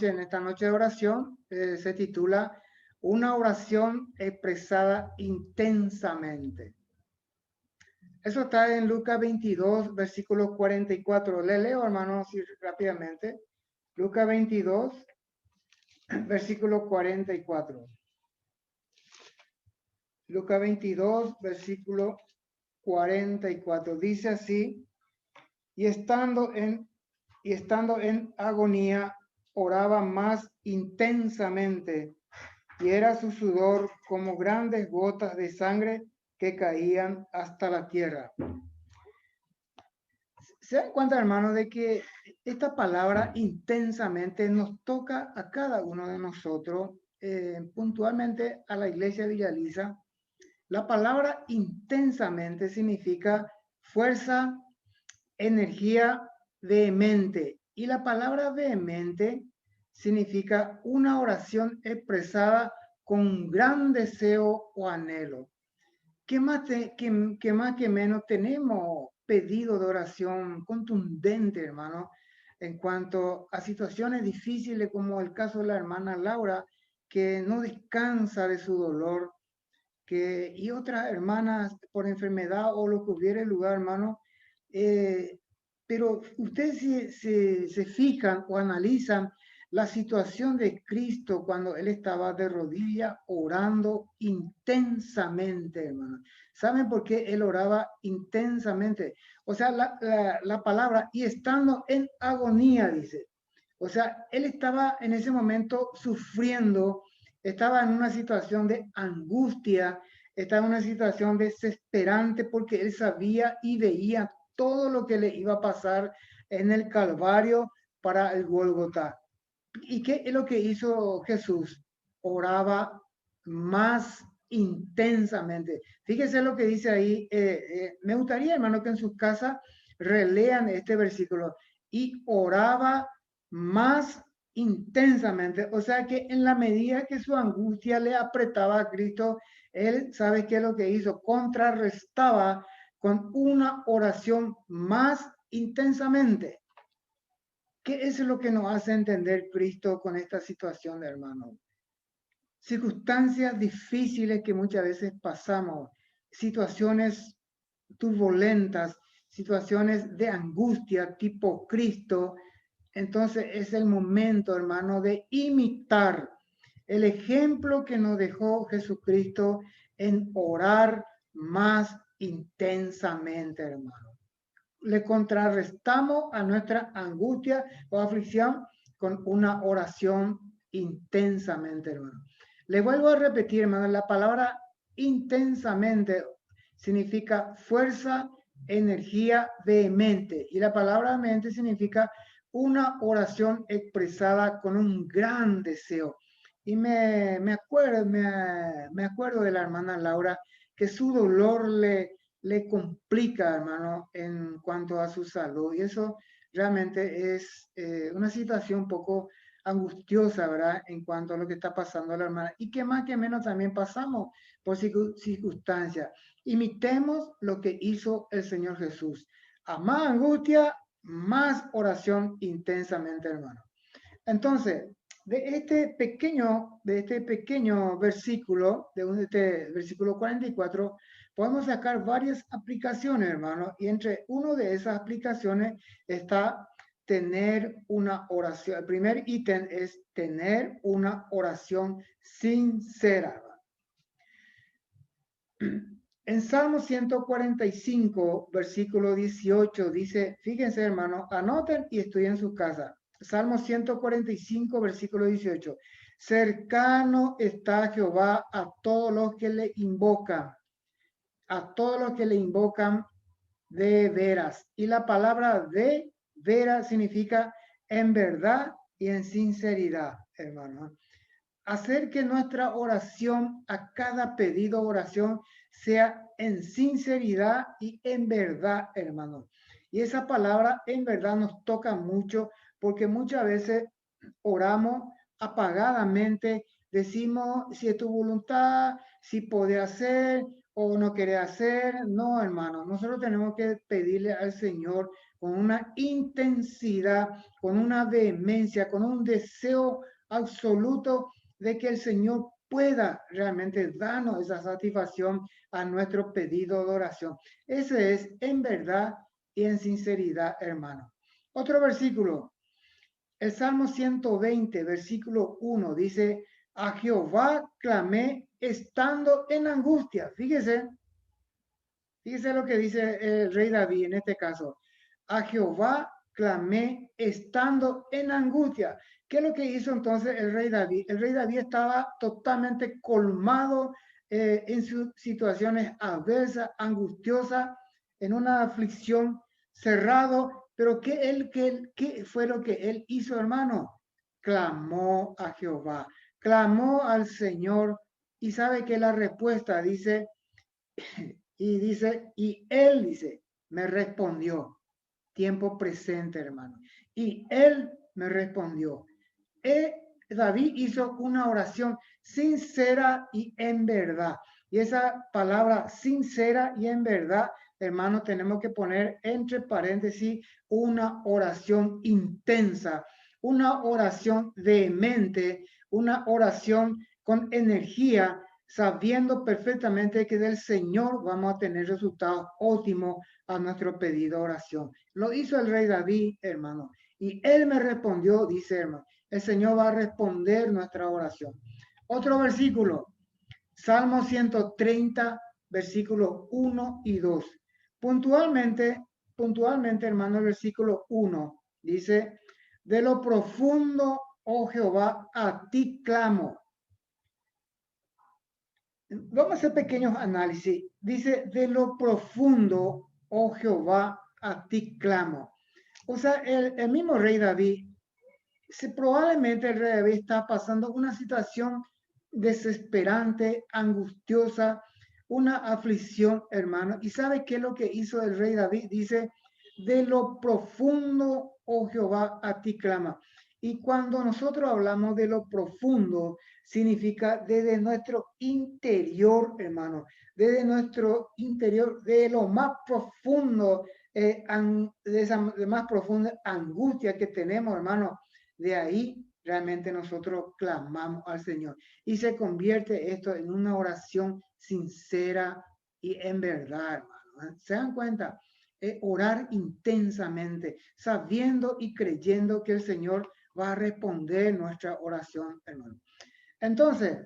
en esta noche de oración se titula Una oración expresada intensamente. Eso está en Lucas 22, versículo 44. Le leo, hermanos, rápidamente. Lucas 22, versículo 44. Lucas 22, versículo 44. Dice así, y estando en agonía, oraba más intensamente, y era su sudor como grandes gotas de sangre que caían hasta la tierra. ¿Se dan cuenta, hermanos, de que esta palabra intensamente nos toca a cada uno de nosotros, puntualmente a la iglesia de Villaliza? La palabra intensamente significa fuerza, energía, vehemente. Y la palabra vehemente significa una oración expresada con gran deseo o anhelo. ¿Qué más, que menos tenemos pedido de oración contundente, hermano, en cuanto a situaciones difíciles como el caso de la hermana Laura, que no descansa de su dolor, y otras hermanas por enfermedad o lo que hubiera lugar, hermano? Pero ustedes se fijan o analizan la situación de Cristo cuando él estaba de rodillas orando intensamente, hermano. ¿Saben por qué él oraba intensamente? O sea, la palabra y estando en agonía, dice. O sea, él estaba en ese momento sufriendo, estaba en una situación de angustia, estaba en una situación desesperante porque él sabía y veía todo lo que le iba a pasar en el Calvario para el Gólgota. ¿Y qué es lo que hizo Jesús? Oraba más intensamente. Fíjese lo que dice ahí. Me gustaría, hermano, que en sus casas relean este versículo. Y oraba más intensamente. O sea que en la medida que su angustia le apretaba a Cristo, él, ¿sabe qué es lo que hizo? Contrarrestaba con una oración más intensamente. ¿Qué es lo que nos hace entender Cristo con esta situación, hermano? Circunstancias difíciles que muchas veces pasamos, situaciones turbulentas, situaciones de angustia tipo Cristo. Entonces es el momento, hermano, de imitar el ejemplo que nos dejó Jesucristo en orar más intensamente, hermano. Le contrarrestamos a nuestra angustia o aflicción con una oración intensamente, hermano. Le vuelvo a repetir, hermano, la palabra intensamente significa fuerza, energía, vehemente. Y la palabra mente significa una oración expresada con un gran deseo. Y me acuerdo de la hermana Laura que su dolor le complica, hermano, en cuanto a su salud. Y eso realmente es una situación un poco angustiosa, ¿verdad? En cuanto a lo que está pasando a la hermana. Y que más que menos también pasamos por circunstancias. Imitemos lo que hizo el Señor Jesús. A más angustia, más oración intensamente, hermano. Entonces, de este pequeño versículo, de este versículo 44, podemos sacar varias aplicaciones, hermano, y entre una de esas aplicaciones está tener una oración. El primer ítem es tener una oración sincera. En Salmo 145, versículo 18, dice, fíjense, hermano, anoten y estudien en su casa. Salmo 145, versículo 18. Cercano está Jehová a todos los que le invocan, a todos los que le invocan de veras. Y la palabra de veras significa en verdad y en sinceridad, hermano. Hacer que nuestra oración, a cada pedido oración, sea en sinceridad y en verdad, hermano. Y esa palabra en verdad nos toca mucho porque muchas veces oramos apagadamente, decimos si es tu voluntad, si puede hacer o no quiere hacer. No, hermano, nosotros tenemos que pedirle al Señor con una intensidad, con una vehemencia, con un deseo absoluto de que el Señor pueda realmente darnos esa satisfacción a nuestro pedido de oración. Ese es en verdad y en sinceridad, hermano. Otro versículo, el Salmo 120, versículo 1, dice, a Jehová clamé estando en angustia. Fíjese lo que dice el rey David en este caso. A Jehová clamé estando en angustia. ¿Qué es lo que hizo entonces el rey David? El rey David estaba totalmente colmado en sus situaciones adversas, angustiosas, en una aflicción, cerrado. Pero ¿qué fue lo que él hizo, hermano? Clamó a Jehová, clamó al Señor. Y sabe que la respuesta dice, y él dice, me respondió, tiempo presente, hermano. Y él me respondió. David hizo una oración sincera y en verdad. Y esa palabra sincera y en verdad, hermano, tenemos que poner entre paréntesis una oración intensa, una oración vehemente, una oración con energía, sabiendo perfectamente que del Señor vamos a tener resultados óptimos a nuestro pedido de oración. Lo hizo el rey David, hermano. Y él me respondió, dice hermano, el Señor va a responder nuestra oración. Otro versículo, Salmo 130, versículos 1 y 2. Puntualmente, hermano, el versículo 1 dice, de lo profundo, oh Jehová, a ti clamo. Vamos a hacer pequeños análisis. Dice, de lo profundo, oh Jehová, a ti clamo. O sea, el mismo rey David, probablemente el rey David está pasando una situación desesperante, angustiosa, una aflicción, hermano. ¿Y sabe qué es lo que hizo el rey David? Dice, de lo profundo, oh Jehová, a ti clama. Y cuando nosotros hablamos de lo profundo, significa desde nuestro interior, hermano, desde nuestro interior, de lo más profundo, de esa más profunda angustia que tenemos, hermano. De ahí realmente nosotros clamamos al Señor y se convierte esto en una oración sincera y en verdad, hermano. ¿Se dan cuenta? Orar intensamente, sabiendo y creyendo que el Señor va a responder nuestra oración, hermano. Entonces,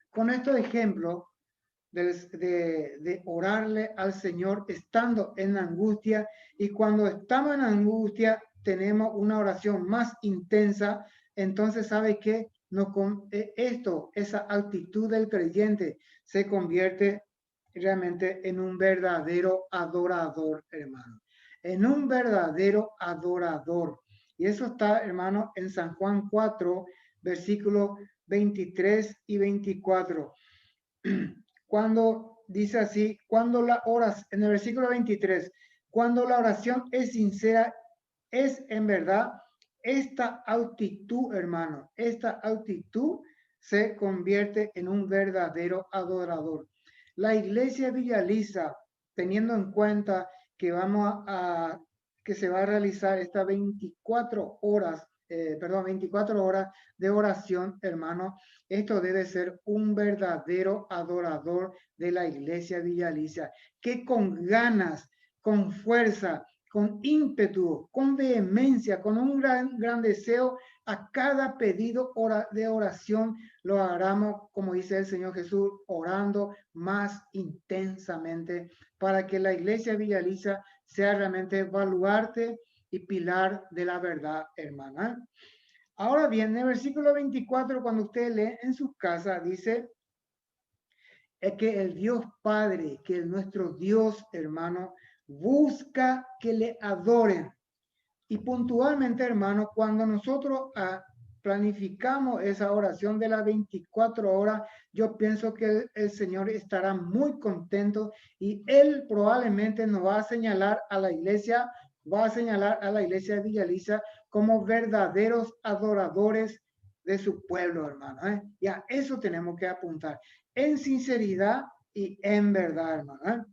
con estos ejemplos de orarle al Señor estando en angustia, y cuando estamos en angustia tenemos una oración más intensa, entonces sabe que esa actitud del creyente se convierte realmente en un verdadero adorador, hermano, en un verdadero adorador. Y eso está, hermano, en San Juan 4, versículos 23 y 24. Cuando dice así, cuando la oración, en el versículo 23, cuando la oración es sincera, es en verdad esta actitud, hermano, esta actitud se convierte en un verdadero adorador. La iglesia Villaliza, teniendo en cuenta que que se va a realizar estas 24 horas, 24 horas de oración, hermano, esto debe ser un verdadero adorador de la iglesia Villaliza, que con ganas, con fuerza, con ímpetu, con vehemencia, con un gran deseo, a cada pedido de oración lo hagamos, como dice el Señor Jesús, orando más intensamente para que la iglesia Villaliza sea realmente baluarte y pilar de la verdad, hermana. Ahora bien, en el versículo 24, cuando usted lee en su casa, dice que el Dios Padre, que es nuestro Dios, hermano, busca que le adoren. Y puntualmente, hermano, cuando nosotros planificamos esa oración de las 24 horas, yo pienso que el Señor estará muy contento y Él probablemente nos va a señalar a la iglesia, de Villaliza como verdaderos adoradores de su pueblo, hermano. Y a eso tenemos que apuntar, en sinceridad y en verdad, hermano.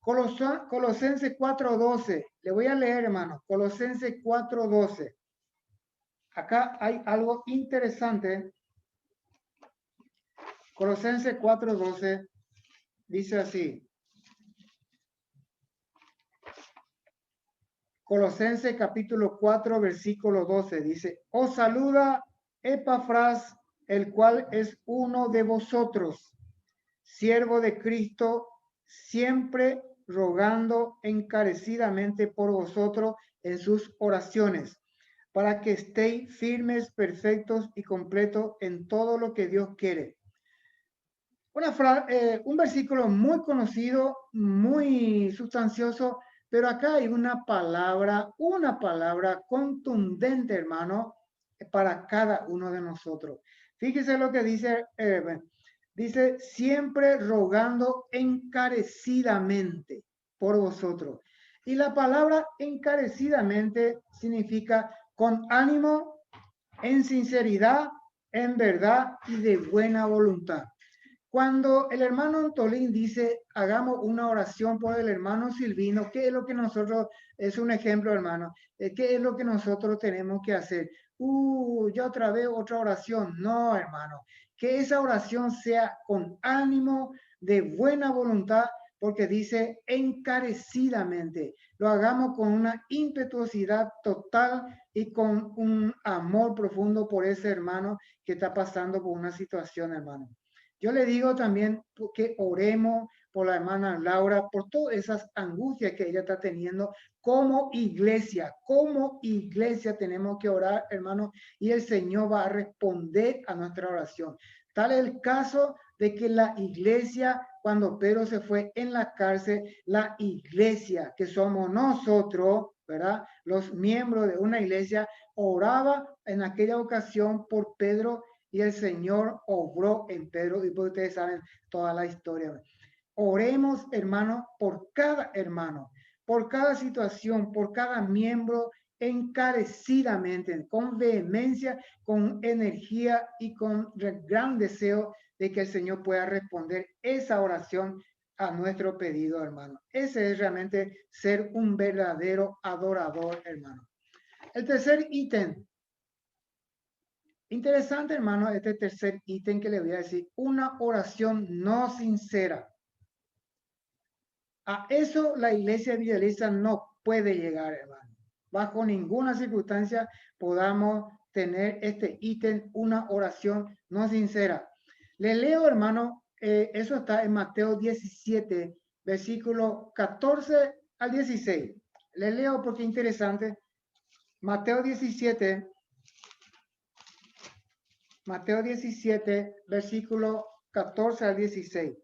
Colosenses 4:12, Le voy a leer, hermano, Colosenses 4:12. Acá hay algo interesante. Colosenses 4:12 dice así. Colosenses capítulo 4, versículo 12 dice, os saluda Epafras, el cual es uno de vosotros, siervo de Cristo, siempre rogando encarecidamente por vosotros en sus oraciones, para que estéis firmes, perfectos y completos en todo lo que Dios quiere. Un versículo muy conocido, muy sustancioso, pero acá hay una palabra contundente, hermano, para cada uno de nosotros. Fíjese lo que dice, dice, siempre rogando encarecidamente por vosotros. Y la palabra encarecidamente significa con ánimo, en sinceridad, en verdad y de buena voluntad. Cuando el hermano Antolín dice, hagamos una oración por el hermano Silvino, ¿qué es lo que nosotros, es un ejemplo, hermano, qué es lo que nosotros tenemos que hacer? Ya otra vez otra oración. No, hermano, que esa oración sea con ánimo, de buena voluntad, porque dice encarecidamente. Lo hagamos con una impetuosidad total y con un amor profundo por ese hermano que está pasando por una situación, hermano. Yo le digo también que oremos por la hermana Laura, por todas esas angustias que ella está teniendo. Como iglesia tenemos que orar, hermano, y el Señor va a responder a nuestra oración. Tal es el caso de que la iglesia, cuando Pedro se fue en la cárcel, la iglesia que somos nosotros, ¿verdad? Los miembros de una iglesia, oraba en aquella ocasión por Pedro y el Señor obró en Pedro, y pues ustedes saben toda la historia. Oremos, hermano, por cada hermano, por cada situación, por cada miembro, encarecidamente, con vehemencia, con energía y con gran deseo de que el Señor pueda responder esa oración a nuestro pedido, hermano. Ese es realmente ser un verdadero adorador, hermano. El tercer ítem. Interesante, hermano, este tercer ítem que le voy a decir, una oración no sincera. A eso la iglesia Villalista no puede llegar, hermano. Bajo ninguna circunstancia podamos tener este ítem, una oración no sincera. Le leo, hermano, eso está en Mateo 17, versículo 14 al 16. Le leo porque es interesante. Mateo 17, versículo 14 al 16.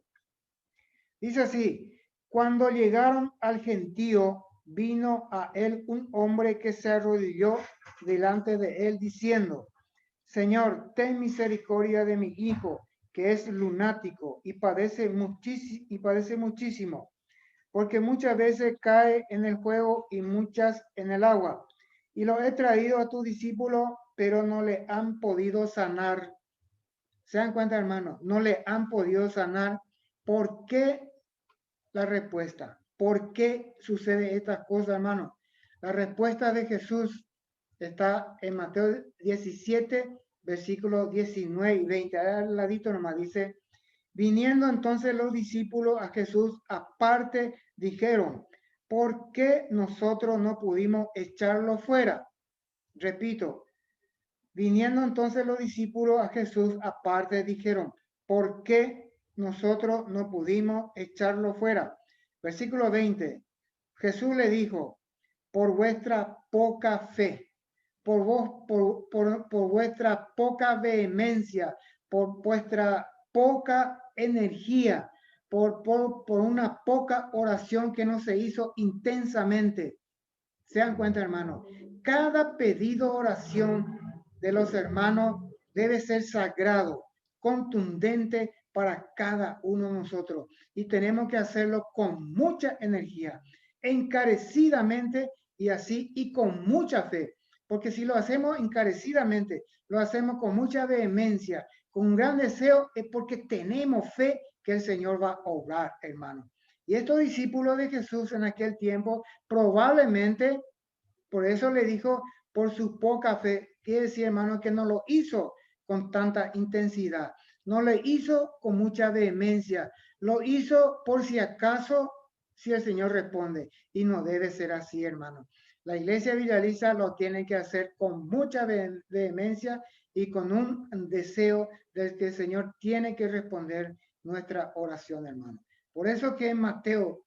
Dice así, cuando llegaron al gentío, vino a él un hombre que se arrodilló delante de él diciendo, Señor, ten misericordia de mi hijo, que es lunático y padece muchísimo, porque muchas veces cae en el fuego y muchas en el agua. Y lo he traído a tu discípulo, pero no le han podido sanar. ¿Se dan cuenta, hermano? No le han podido sanar. ¿Por qué? La respuesta. ¿Por qué sucede estas cosas, hermano? La respuesta de Jesús está en Mateo 17, versículos 19 y 20. Al ladito nomás dice, viniendo entonces los discípulos a Jesús aparte, dijeron, ¿por qué nosotros no pudimos echarlo fuera? Repito, viniendo entonces los discípulos a Jesús aparte, dijeron, ¿por qué nosotros no pudimos echarlo fuera? Versículo 20. Jesús le dijo, por vuestra poca fe, por vuestra poca vehemencia, por vuestra poca energía, por una poca oración que no se hizo intensamente. ¿Se dan cuenta, hermano? Cada pedido oración de los hermanos debe ser sagrado, contundente para cada uno de nosotros. Y tenemos que hacerlo con mucha energía, encarecidamente y así, y con mucha fe. Porque si lo hacemos encarecidamente, lo hacemos con mucha vehemencia, con un gran deseo, es porque tenemos fe que el Señor va a obrar, hermano. Y estos discípulos de Jesús en aquel tiempo probablemente, por eso le dijo, por su poca fe, quiere decir, hermano, que no lo hizo con tanta intensidad, no le hizo con mucha vehemencia, lo hizo por si acaso, si el Señor responde, y no debe ser así, hermano. La iglesia Villaliza lo tiene que hacer con mucha vehemencia y con un deseo de que el Señor tiene que responder nuestra oración, hermano. Por eso que en Mateo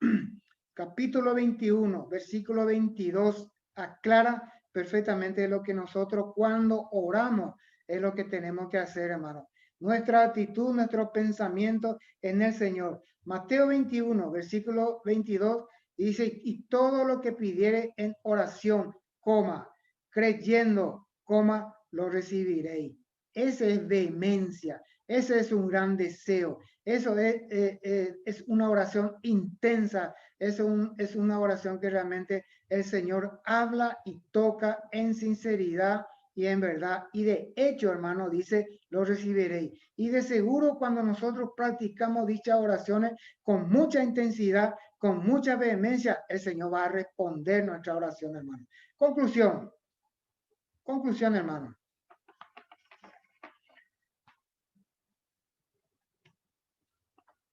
capítulo 21, versículo 22, aclara perfectamente lo que nosotros cuando oramos es lo que tenemos que hacer, hermano. Nuestra actitud, nuestro pensamiento en el Señor. Mateo 21, versículo 22, dice, y todo lo que pidiere en oración, coma, creyendo, coma, lo recibiréis. Esa es vehemencia, ese es un gran deseo, eso es una oración intensa, es una oración que realmente el Señor habla y toca en sinceridad y en verdad. Y de hecho, hermano, dice, lo recibiréis. Y de seguro cuando nosotros practicamos dichas oraciones con mucha intensidad, con mucha vehemencia, el Señor va a responder nuestra oración, hermano. Conclusión, hermano.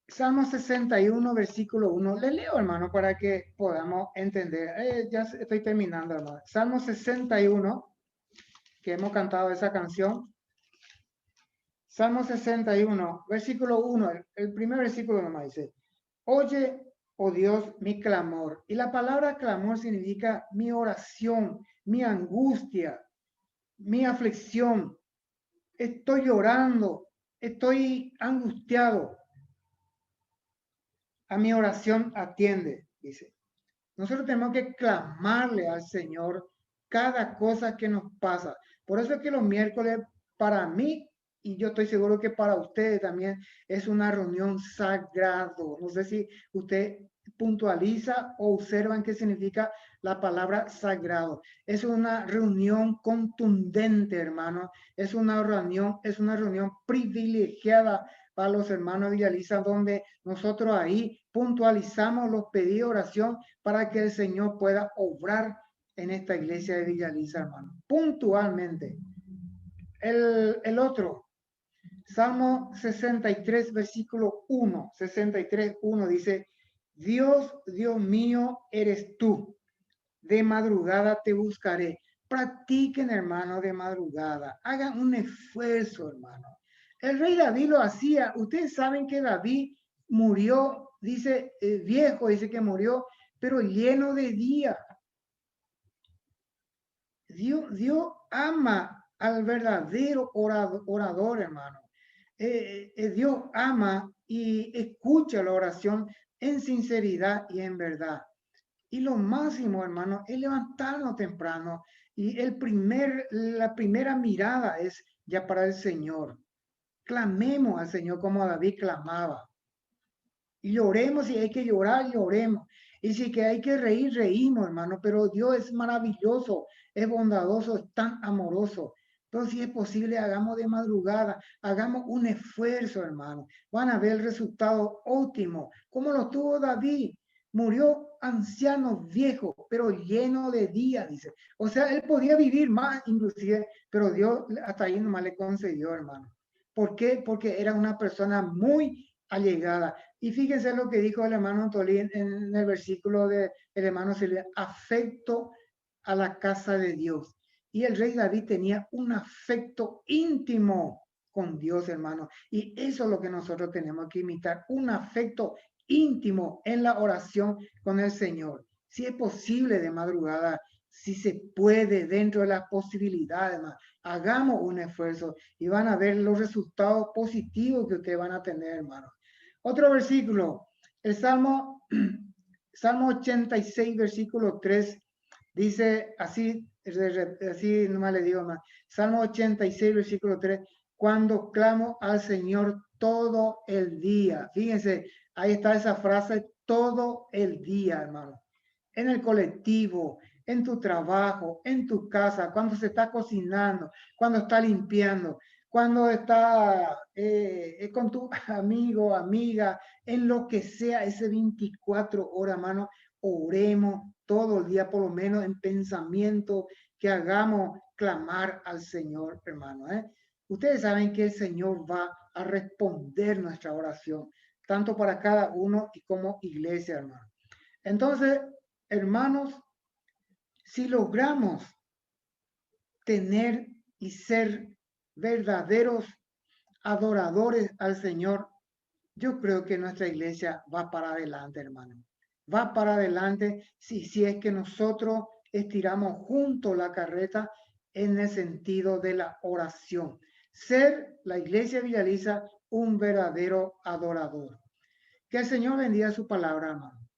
Salmo 61, versículo 1. Le leo, hermano, para que podamos entender. Ya estoy terminando, hermano. Salmo 61, que hemos cantado esa canción. Salmo 61, versículo 1. El primer versículo nomás dice, oye, oh Dios, mi clamor. Y la palabra clamor significa mi oración, mi angustia, mi aflicción. Estoy llorando, estoy angustiado. A mi oración atiende, dice. Nosotros tenemos que clamarle al Señor cada cosa que nos pasa. Por eso es que los miércoles para mí, y yo estoy seguro que para ustedes también, es una reunión sagrado. No sé si usted puntualiza o observan qué significa la palabra sagrado. Es una reunión contundente, hermano. Es una reunión privilegiada para los hermanos Villaliza, donde nosotros ahí puntualizamos los pedidos de oración para que el Señor pueda obrar en esta iglesia de Villaliza, hermano. Puntualmente. El otro, Salmo 63, versículo 1. 63, 1 dice, Dios, Dios mío, eres tú. De madrugada te buscaré. Practiquen, hermano, de madrugada. Hagan un esfuerzo, hermano. El rey David lo hacía. Ustedes saben que David murió, dice, viejo, dice que murió, pero lleno de día. Dios ama al verdadero orador, hermano. Dios ama y escucha la oración en sinceridad y en verdad. Y lo máximo, hermano, es levantarnos temprano. Y la primera mirada es ya para el Señor. Clamemos al Señor como David clamaba. Y lloremos, si hay que llorar, lloremos. Y si que hay que reír, reímos, hermano. Pero Dios es maravilloso, es bondadoso, es tan amoroso. Entonces, si es posible, hagamos de madrugada, hagamos un esfuerzo, hermano. Van a ver el resultado óptimo, como lo tuvo David. Murió anciano, viejo, pero lleno de días, dice. O sea, él podía vivir más, inclusive, pero Dios hasta ahí nomás le concedió, hermano. ¿Por qué? Porque era una persona muy allegada. Y fíjense lo que dijo el hermano Antolín en el versículo del hermano Silvia, afecto a la casa de Dios. Y el rey David tenía un afecto íntimo con Dios, hermano. Y eso es lo que nosotros tenemos que imitar, un afecto íntimo en la oración con el Señor. Si es posible de madrugada, si se puede dentro de las posibilidades, hermano, hagamos un esfuerzo y van a ver los resultados positivos que ustedes van a tener, hermano. Otro versículo, el Salmo 86, versículo 3, dice así, así nomás le digo más, Salmo 86, versículo 3, cuando clamo al Señor todo el día. Fíjense, ahí está esa frase, todo el día, hermano. En el colectivo, en tu trabajo, en tu casa, cuando se está cocinando, cuando está limpiando. cuando está con tu amigo, amiga, en lo que sea, ese 24 horas, hermano, oremos todo el día, por lo menos en pensamiento, que hagamos clamar al Señor, hermano. Ustedes saben que el Señor va a responder nuestra oración, tanto para cada uno y como iglesia, hermano. Entonces, hermanos, si logramos tener y ser verdaderos adoradores al Señor, yo creo que nuestra iglesia va para adelante, hermano. Va para adelante si es que nosotros estiramos junto la carreta en el sentido de la oración. Ser la iglesia Villaliza un verdadero adorador. Que el Señor bendiga su palabra, hermano.